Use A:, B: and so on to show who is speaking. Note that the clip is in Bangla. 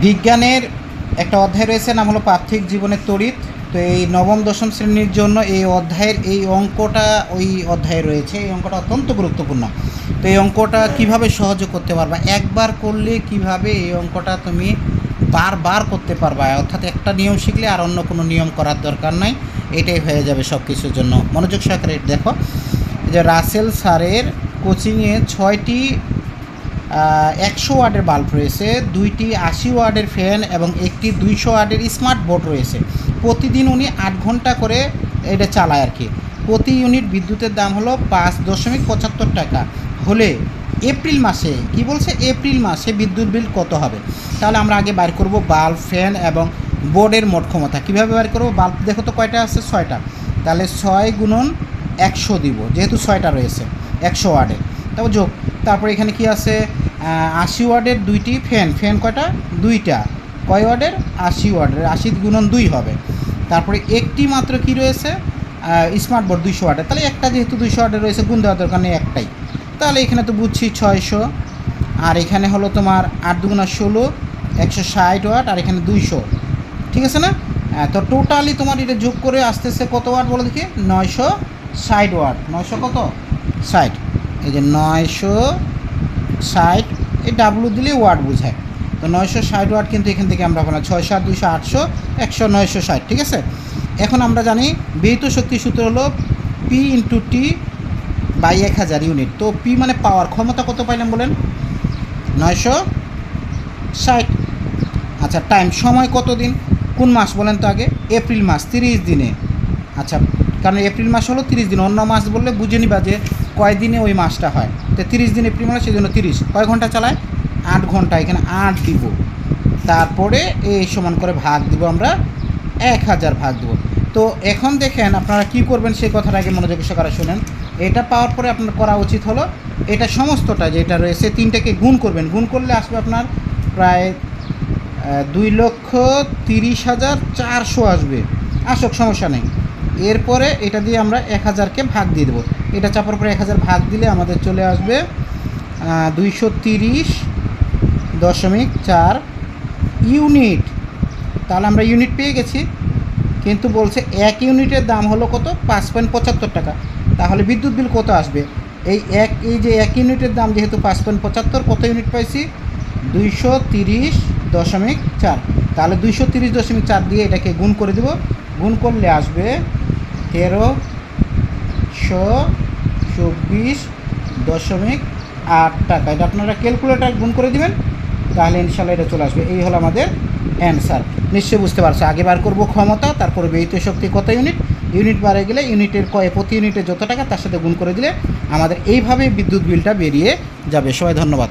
A: বিজ্ঞানের একটা অধ্যায় রয়েছে, নাম হলো পার্থিক জীবনের তড়িৎ। তো এই নবম দশম শ্রেণীর জন্য এই অধ্যায়ের এই অঙ্কটা ওই অধ্যায়ে রয়েছে। এই অঙ্কটা অত্যন্ত গুরুত্বপূর্ণ। তো এই অঙ্কটা কিভাবে সহজে করতে পারবা, একবার করলে কিভাবে এই অঙ্কটা তুমি বারবার করতে পারবা, অর্থাৎ একটা নিয়ম শিখলে আর অন্য কোনো নিয়ম করার দরকার নাই, এটাই হয়ে যাবে সব কিছুর জন্য। মনোযোগ সহকারে দেখো যে রাসেল স্যারের কোচিংয়ে 6টি 100 ওয়াটের বাল্ব রয়েছে, 2টি 80 ওয়াটের ফ্যান এবং একটি 200 ওয়াটের স্মার্ট বোর্ড রয়েছে। প্রতিদিন উনি 8 ঘন্টা করে এটা চালায় আর কি। প্রতি ইউনিট বিদ্যুতের দাম হলো 5.75 টাকা হলে এপ্রিল মাসে, কি বলছে, এপ্রিল মাসে বিদ্যুৎ বিল কত হবে? তাহলে আমরা আগে বাইর করব বাল্ব, ফ্যান এবং বোর্ডের মোট ক্ষমতা। কীভাবে বাইর করব? বাল্ব দেখো তো কয়টা আছে, 6টা। তাহলে 6 গুণন 100 দিব, যেহেতু 6টা রয়েছে 100 ওয়াটের। তারপর যোগ, তারপরে এখানে কি আছে, 80 ওয়াটের 2টি ফ্যান। ফ্যান কয়টা? 2টা। কয় ওয়াটের? 80 ওয়াটের। 80 গুণন 2 হবে। তারপরে একটি মাত্র কি রয়েছে, স্মার্ট বোর্ড 200 ওয়াটের। তাহলে একটা যেহেতু 200 ওয়াটের রয়েছে, গুণ দেওয়ার দরকার নেই, একটাই। তাহলে এখানে তো বুঝছি 600, আর এখানে হলো তোমার 8 দুগুণা 16, 160 ওয়াট, আর এখানে 200, ঠিক আছে না? তো টোটালি তোমার এটা যোগ করে আসতেছে কত ওয়াট বলো দেখি? 960 ওয়াট। 900 কত? 60। এই যে 960, এই ডাব্লু দিলে ওয়াট বোঝায়। তো 960 ওয়াট কিন্তু এখান থেকে আমরা পাবো 6 7 200 800 100 960, ঠিক আছে। এখন আমরা জানি ব্যয়িত শক্তি সূত্র হলো P into T by 1000 unit. তো পি মানে পাওয়ার, ক্ষমতা কত পাইলাম বলেন? 960। আচ্ছা, টাইম, সময় কত দিন, কোন মাস বলেন তো আগে? এপ্রিল মাস, 30 দিনে। আচ্ছা, কারণ এপ্রিল মাস হলো 30 দিন, অন্য মাস বললে বুঝে নিবা যে কয় দিনে ওই মাসটা হয়। তো 30 দিন এপ্রিল মাস, সেই জন্য 30। কয় ঘন্টা চালায়? 8 ঘন্টা। এখানে 8 দিব, তারপরে এই সমান করে ভাগ দিব, আমরা 1000 ভাগ দেবো। তো এখন দেখেন আপনারা কি করবেন সেই কথাটা আগে মনোযোগ সহকারে শুনেন। এটা পাওয়ার পরে আপনার করা উচিত হলো এটা সমস্তটা যেটা রয়েছে 3টাকে গুণ করবেন। গুণ করলে আসবে আপনার প্রায় 2,30,400 আসবে। আসুক, সমস্যা নেই। এরপরে এটা দিয়ে আমরা 1000কে ভাগ দিয়ে দেবো। এটা চাপার পরে 1000 ভাগ দিলে আমাদের চলে আসবে 230.4 ইউনিট। তাহলে আমরা ইউনিট পেয়ে গেছি, কিন্তু বলছে 1 ইউনিটের দাম হলো কত? 5.75 টাকা। তাহলে বিদ্যুৎ বিল কত আসবে? এই যে 1 ইউনিটের দাম যেহেতু 5.75, কত ইউনিট পাইছি? 230.4। তাহলে 230.4 দিয়ে এটাকে গুণ করে দেব। গুণ করলে আসবে 1324.8 টাকা। এটা আপনারা ক্যালকুলেটার গুণ করে দিবেন, তাহলে ইনশাল্লাহ এটা চলে আসবে। এই হলো আমাদের অ্যান্সার। নিশ্চয়ই বুঝতে পারছো। আগে বার করবো ক্ষমতা, তারপরে ব্যয়িত শক্তি কত ইউনিট, ইউনিট বাড়ে গেলে ইউনিটের প্রতি ইউনিটে যত টাকা তার সাথে গুণ করে দিলে আমাদের এইভাবে বিদ্যুৎ বিলটা বেরিয়ে যাবে। সবাই ধন্যবাদ।